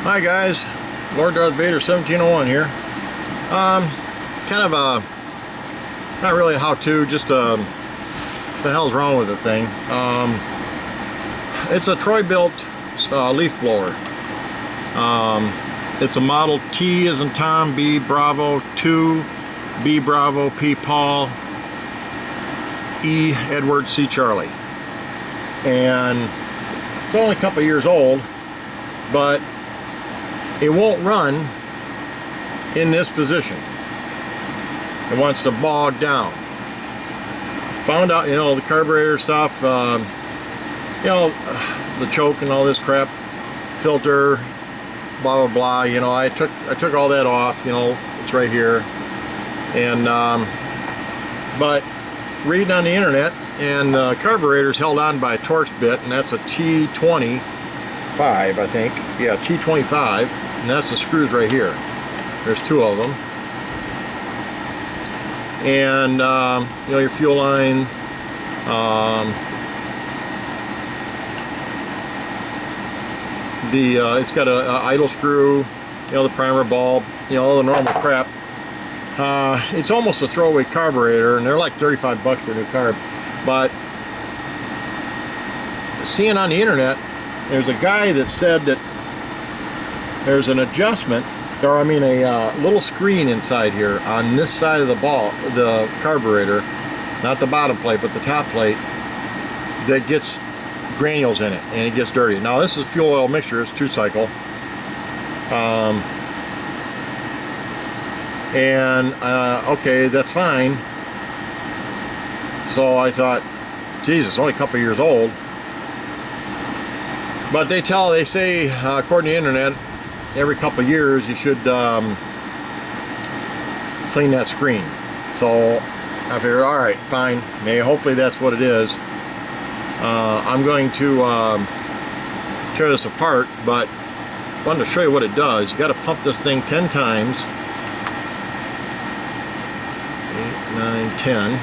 Hi guys, Lord Darth Vader 1701 here. Kind of a, not really a how-to, just what the hell's wrong with the thing. It's a Troy Bilt leaf blower. It's a model T as in Tom, B Bravo 2, B Bravo, P Paul, E Edward, C Charlie. And it's only a couple years old, but it won't run in this position. It wants to bog down. Found out, the carburetor stuff, the choke and all this crap, filter, blah blah blah. I took all that off. It's right here. And but reading on the internet, and the carburetor's held on by a Torx bit, and that's a T25, I think. Yeah, T25. And that's the screws right here. There's two of them. And your fuel line, it's got a idle screw, the primer bulb, all the normal crap. It's almost a throwaway carburetor, and they're like 35 bucks for a new carb. But seeing on the internet, there's a guy that said that there's an adjustment, or I mean a little screen inside here on this side of the carburetor, not the bottom plate but the top plate, that gets granules in it and it gets dirty. Now this is fuel oil mixture, it's 2-cycle, okay, that's fine. So I thought, Jesus, only a couple years old. But they say, according to the internet, every couple of years you should clean that screen. So I figured, all right, fine. Hopefully that's what it is. I'm going to tear this apart, but I wanted to show you what it does. You got to pump this thing 10 times. 8, 9, 10.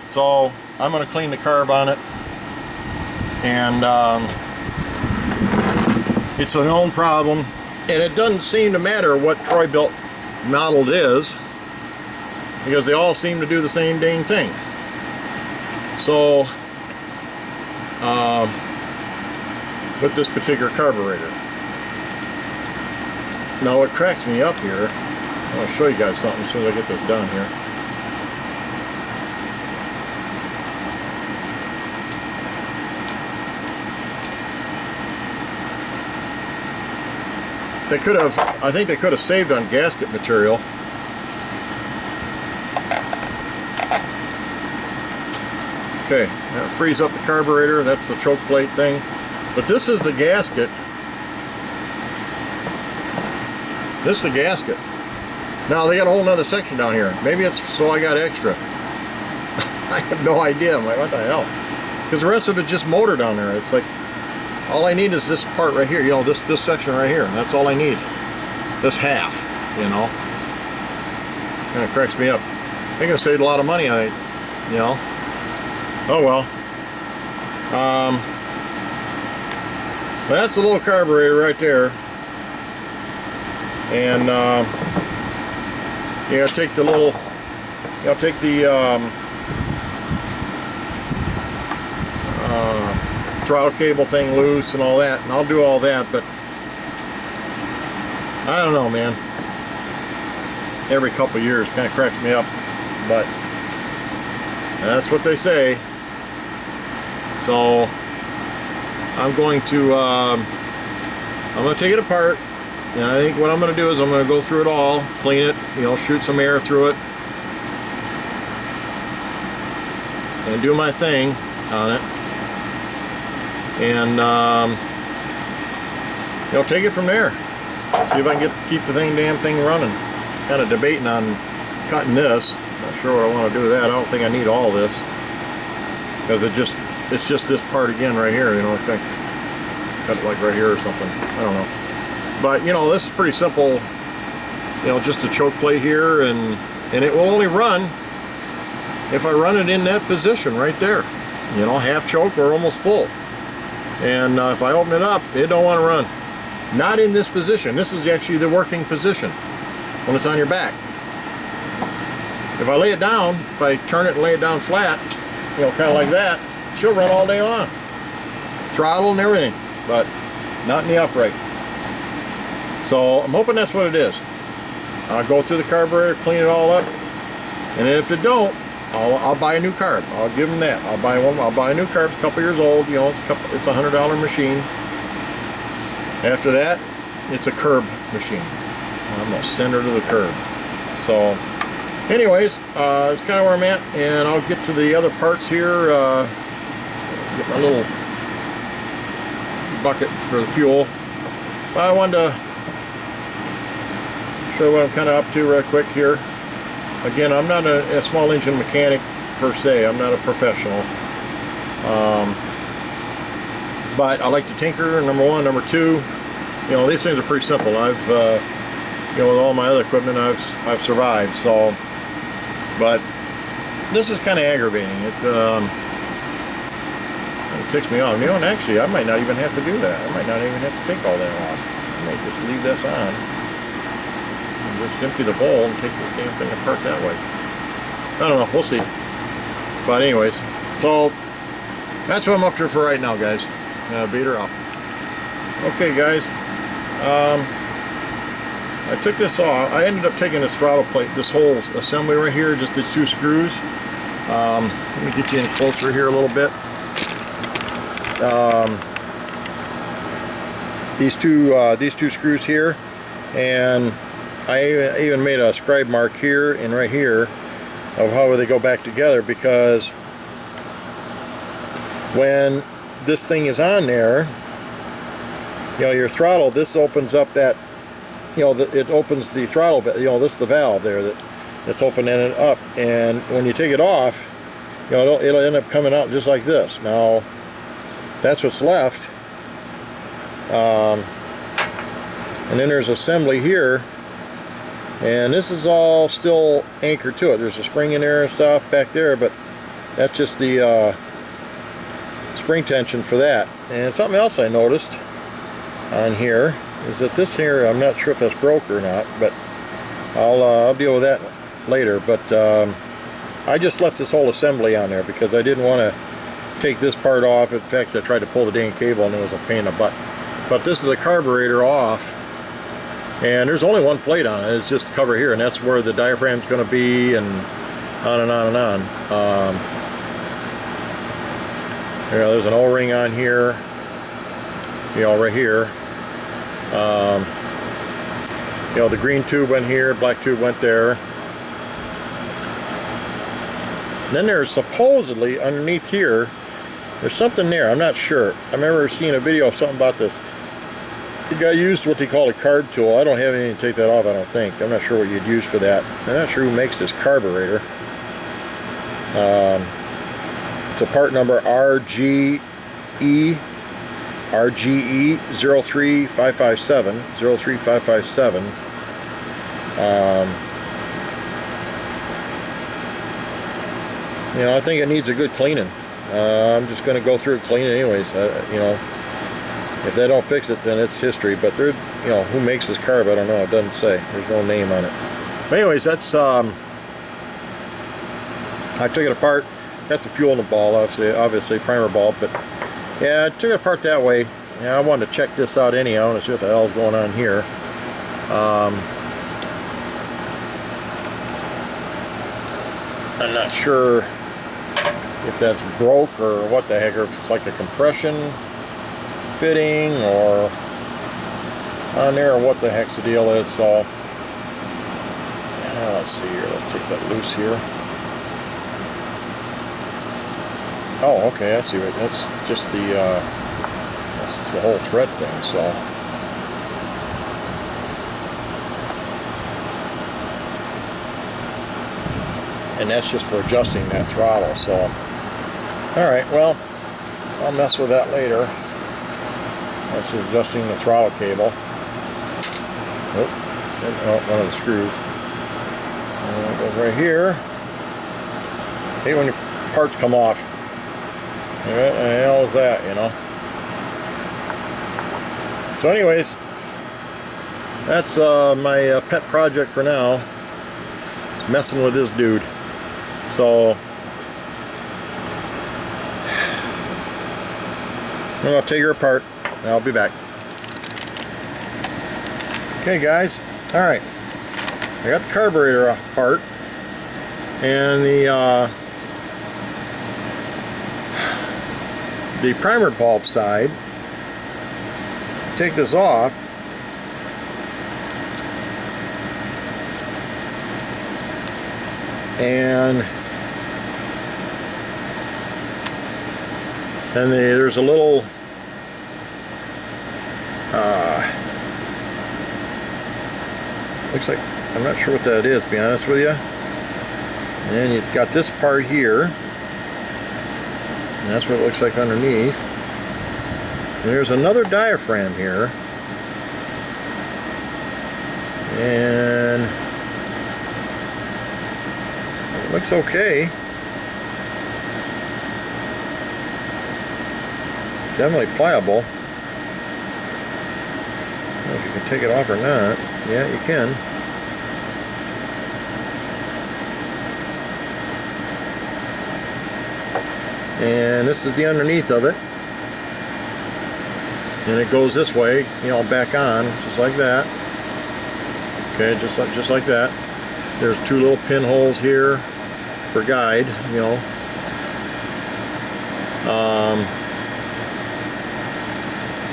So I'm going to clean the carb on it, and it's a known problem, and it doesn't seem to matter what Troy Bilt model it is, because they all seem to do the same dang thing. So with this particular carburetor. Now what cracks me up here, I want to show you guys something as soon as I get this done here. I think they could have saved on gasket material. Okay, that frees up the carburetor. That's the choke plate thing. But this is the gasket. This is the gasket. Now they got a whole nother section down here. Maybe it's so I got extra. I have no idea. I'm like, what the hell? Because the rest of it's just motor down there. It's like, all I need is this part right here, this section right here. That's all I need. This half, Kind of cracks me up. I think I saved a lot of money on it, Oh well. That's a little carburetor right there. And you gotta take the little, throttle cable thing loose and all that, and I'll do all that, but I don't know, man. every couple of years. Kind of cracks me up, but that's what they say. So I'm going to take it apart, and I think what I'm going to do is I'm going to go through it all, clean it, you know, shoot some air through it, and do my thing on it, and you know, take it from there. See if I can keep the damn thing running. Kind of debating on cutting this. Not sure what I want to do with that. I don't think I need all this, because it's just this part again right here. You know, I think cut it like right here or something. I don't know. But you know, this is pretty simple. You know, just a choke plate here, and it will only run if I run it in that position right there. You know, half choke or almost full. And if I open it up, it don't want to run. Not in this position. This is actually the working position when it's on your back. If I lay it down, if I turn it and lay it down flat, you know, kind of like that, she'll run all day long. Throttle and everything, but not in the upright. So I'm hoping that's what it is. I'll go through the carburetor, clean it all up, and if it don't, I'll buy a new carb. I'll give them that. I'll buy a new carb. It's a couple years old. You know, it's a $100 machine. After that, it's a curb machine. I'm gonna send her to the curb. So, anyways, that's kind of where I'm at, and I'll get to the other parts here. Get my little bucket for the fuel. I wanted to show you what I'm kind of up to real quick here. Again, I'm not a small engine mechanic per se. I'm not a professional. But I like to tinker, number one. Number two, you know, these things are pretty simple. I've, you know, with all my other equipment, I've survived. So, but this is kind of aggravating. It ticks me off. You know, and actually, I might not even have to do that. I might not even have to take all that off. I might just leave this on. Just empty the bowl and take this damn thing apart that way. I don't know, we'll see. But anyways, so that's what I'm up to for right now, guys. Beat her up. Okay, guys. I took this off. I ended up taking this throttle plate, this whole assembly right here, just these two screws. Let me get you in closer here a little bit. These two screws here, and I even made a scribe mark here and right here of how they go back together, because when this thing is on there, you know, your throttle, this opens up that, you know, it opens the throttle, you know, this is the valve there that's opening it up, and when you take it off, you know, it'll end up coming out just like this. Now, that's what's left, and then there's assembly here. And this is all still anchored to it. There's a spring in there and stuff back there, but that's just the spring tension for that. And something else I noticed on here is that this here, I'm not sure if that's broke or not, but I'll deal with that later. But I just left this whole assembly on there because I didn't want to take this part off. In fact, I tried to pull the dang cable and it was a pain in the butt. But this is the carburetor off. And there's only one plate on it. It's just the cover here, and that's where the diaphragm's going to be, and on and on and on. You know, there's an O-ring on here, you know, right here. You know, the green tube went here, black tube went there. Then there's supposedly underneath here, there's something there. I'm not sure. I remember seeing a video of something about this. The guy used what they call a carb tool. I don't have anything to take that off, I don't think. I'm not sure what you'd use for that. I'm not sure who makes this carburetor. It's a part number RGE 03557. You know, I think it needs a good cleaning. I'm just going to go through and clean it anyways. You know, if they don't fix it, then it's history. But they're, you know, who makes this carb? I don't know. It doesn't say. There's no name on it. But anyways, that's I took it apart. That's the fuel in the ball, obviously primer bulb. But yeah, I took it apart that way. Yeah, I wanted to check this out anyhow. I want to see what the hell's going on here. I'm not sure if that's broke or what the heck, or if it's like a compression fitting or on there, or what the heck's the deal is. So let's see here, let's take that loose here. Oh, okay, I see what, that's just that's the whole thread thing. So and that's just for adjusting that throttle. So alright, well, I'll mess with that later. That's adjusting the throttle cable. Oh, one of the screws. And it goes right here. Hey, when your parts come off. What the hell is that, you know? So anyways, that's my pet project for now. Messing with this dude. So I'm going to take her apart and I'll be back. Okay guys, alright, I got the carburetor apart and the primer bulb side. Take this off, and there's a little looks like, I'm not sure what that is, to be honest with you. And then you've got this part here, and that's what it looks like underneath. And there's another diaphragm here, and it looks okay. Definitely pliable. I don't know if you can take it off or not. Yeah, you can. And this is the underneath of it. And it goes this way, you know, back on, just like that. Okay, just like that. There's two little pinholes here for guide, you know.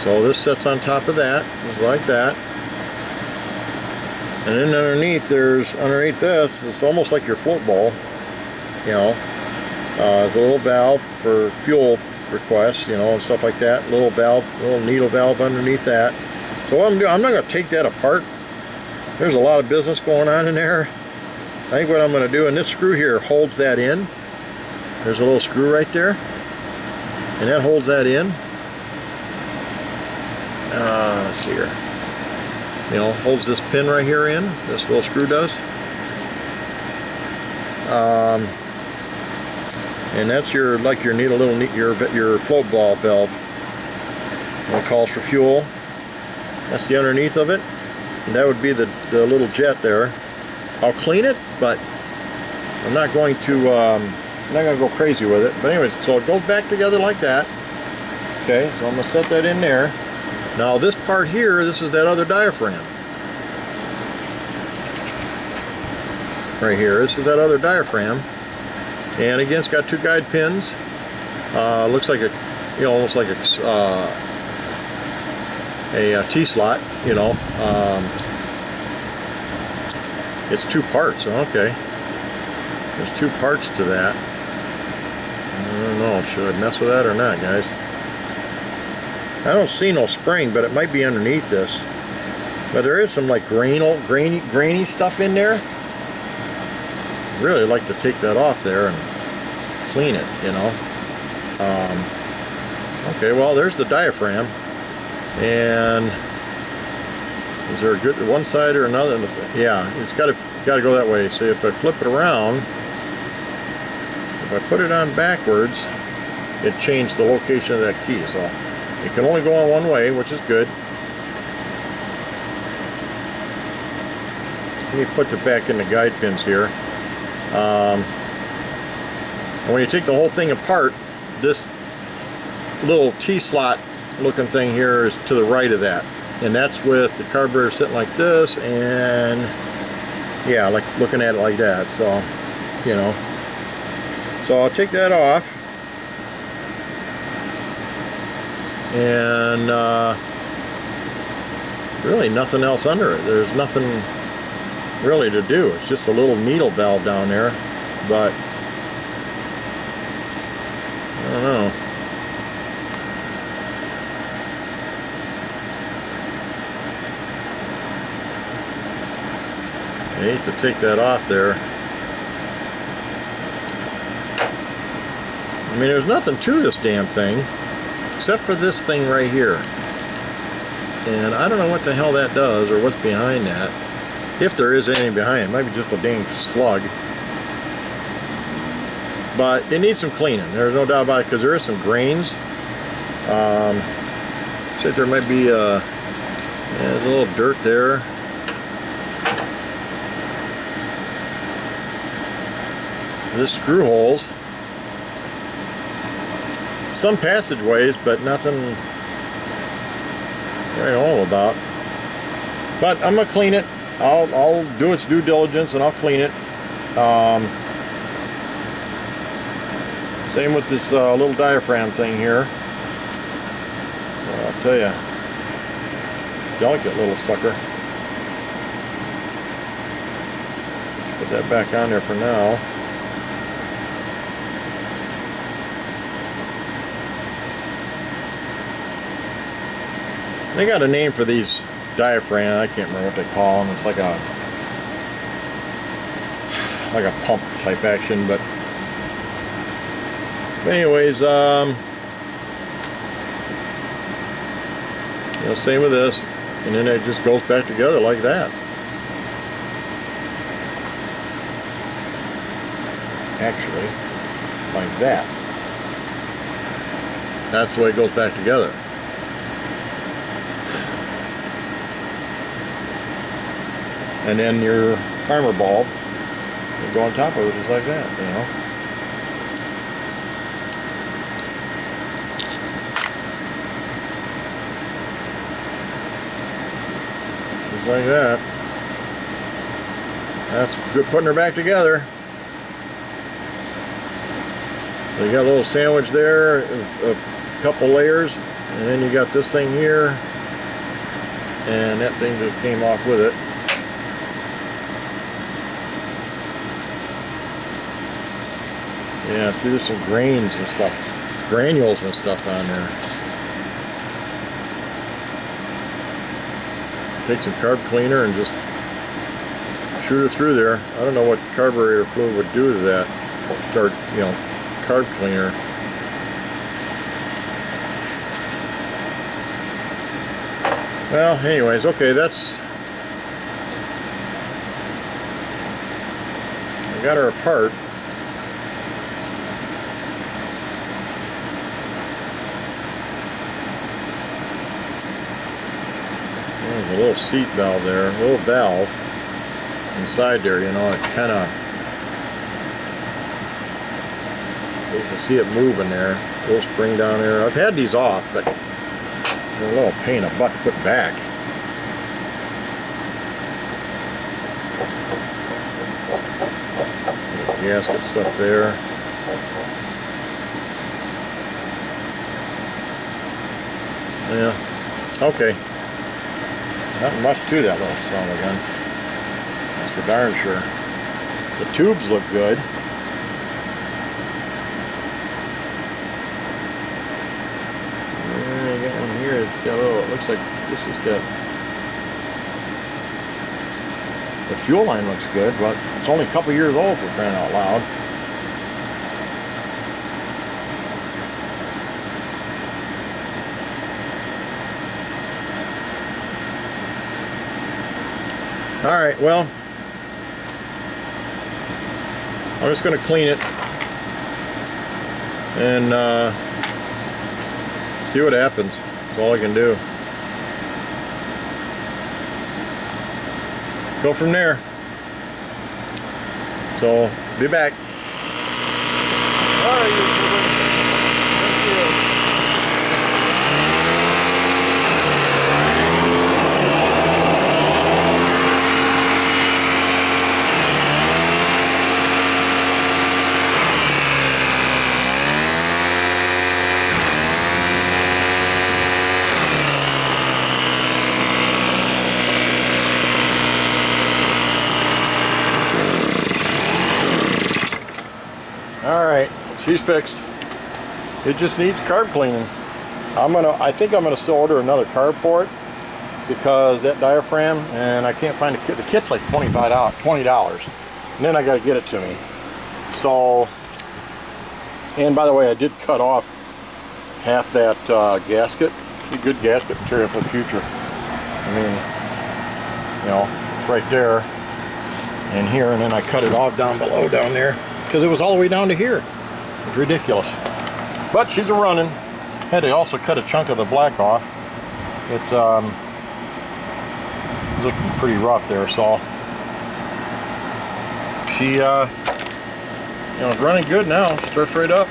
So this sits on top of that, just like that. And then underneath, underneath this, it's almost like your float bowl, you know. There's a little valve for fuel requests, you know, and stuff like that. Little valve, little needle valve underneath that. So what I'm doing, I'm not going to take that apart. There's a lot of business going on in there. I think what I'm going to do, and this screw here holds that in. There's a little screw right there, and that holds that in. Let's see here. You know, holds this pin right here in. This little screw does. And that's your, like your needle, your float ball valve. It calls for fuel. That's the underneath of it. And that would be the little jet there. I'll clean it, but I'm not going to go crazy with it. But anyways, so it goes back together like that. Okay, so I'm gonna set that in there. Now this part here, this is that other diaphragm. Right here, this is that other diaphragm. And again, it's got two guide pins. Looks like a, you know, almost like a T-slot, you know. It's two parts, okay. There's two parts to that. I don't know, should I mess with that or not, guys? I don't see no spring, but it might be underneath this. But there is some like grainy stuff in there. I'd really like to take that off there and clean it, you know. Okay, well, there's the diaphragm. And is there a good one side or another? Yeah, it's got to go that way. See, if I flip it around, if I put it on backwards, it changed the location of that key. So it can only go on one way, which is good. Let me put it back in the guide pins here. And when you take the whole thing apart, this little T-slot looking thing here is to the right of that. And that's with the carburetor sitting like this, and yeah, like looking at it like that. So, you know, So I'll take that off, and really nothing else under it. There's nothing really to do. It's just a little needle valve down there, but I don't know. I hate to take that off there. I mean, there's nothing to this damn thing except for this thing right here. And I don't know what the hell that does or what's behind that. If there is anything behind it. It might be just a dang slug. But it needs some cleaning. There's no doubt about it, because there is some grains. Said there might be there's a little dirt there. There's screw holes. Some passageways, but nothing right all about. But I'm gonna clean it. I'll do its due diligence and I'll clean it. Same with this little diaphragm thing here. Well, I'll tell you, delicate little sucker. Let's put that back on there for now. They got a name for these diaphragm. I can't remember what they call them. It's like a pump type action. But anyways, you know, same with this, and then it just goes back together like that. Actually, like that. That's the way it goes back together. And then your primer bulb will go on top of it just like that, you know. Just like that. That's good putting her back together. So you got a little sandwich there, a couple layers, and then you got this thing here, and that thing just came off with it. Yeah, see, there's some grains and stuff. It's granules and stuff on there. Take some carb cleaner and just shoot it through there. I don't know what carburetor fluid would do to that. Start, you know, carb cleaner. Well, anyways, okay, that's... I got her apart. There's a little seat valve there, a little valve inside there, you know, it kind of, you can see it moving there, a little spring down there. I've had these off, but they're a little pain in the butt to put back. Gasket stuff there. Yeah, okay. Not much to that little son of a gun. That's for darn sure. The tubes look good. I got one here. It's got, oh, it looks like this has got. The fuel line looks good, but it's only a couple years old for crying out loud. Alright, well, I'm just going to clean it and see what happens. That's all I can do. Go from there. So, be back. Alright, YouTuber. Thank you. Alright, she's fixed. It just needs carb cleaning. I think I'm gonna still order another carb for it, because that diaphragm, and I can't find the kit. The kit's like $20, and then I gotta get it to me. So, and by the way, I did cut off half that gasket. Be good gasket material for the future. I mean, you know, it's right there and here, and then I cut it off down below down there because it was all the way down to here. It's ridiculous. But she's a running. Had to also cut a chunk of the black off. It's looking pretty rough there, so she you know, is running good now. Starts right up.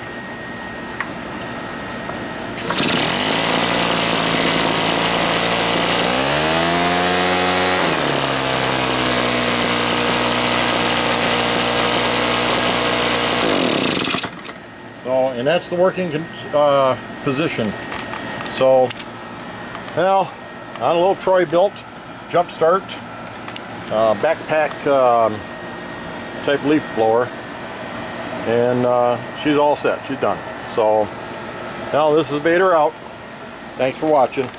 So, and that's the working position. So, well, on a little Troy Bilt jump start, backpack type leaf blower, and she's all set. She's done. So now this is Vader out. Thanks for watching.